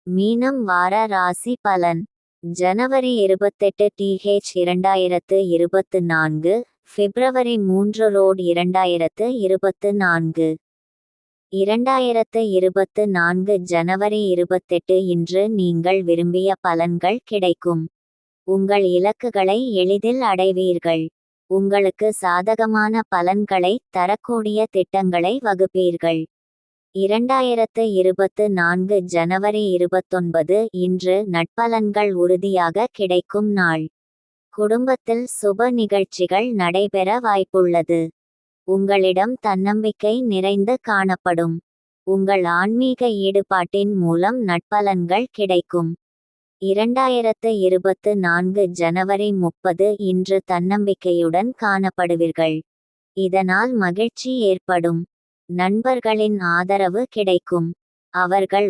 மீனம் வார ராசி பலன். ஜனவரி 28 TH 2024, பிப்ரவரி 3 ரோட் 2024. 2024 ஜனவரி 28 இன்று நீங்கள் விரும்பிய பலன்கள் கிடைக்கும். உங்கள் இலக்குகளை எளிதில் அடைவீர்கள். உங்களுக்கு சாதகமான பலன்களை தரக்கூடிய திட்டங்களை வகுப்பீர்கள். 2024 ஜனவரி 29 இன்று நட்பலன்கள் உறுதியாக கிடைக்கும் நாள். குடும்பத்தில் சுப நிகழ்ச்சிகள் நடைபெற வாய்ப்புள்ளது. உங்களிடம் தன்னம்பிக்கை நிறைந்து காணப்படும். உங்கள் ஆன்மீக ஈடுபாட்டின் மூலம் நட்பலன்கள் கிடைக்கும். 2024 ஜனவரி 30 இன்று தன்னம்பிக்கையுடன் காணப்படுவீர்கள். இதனால் மகிழ்ச்சி ஏற்படும். நண்பர்களின் ஆதரவு கிடைக்கும். அவர்கள்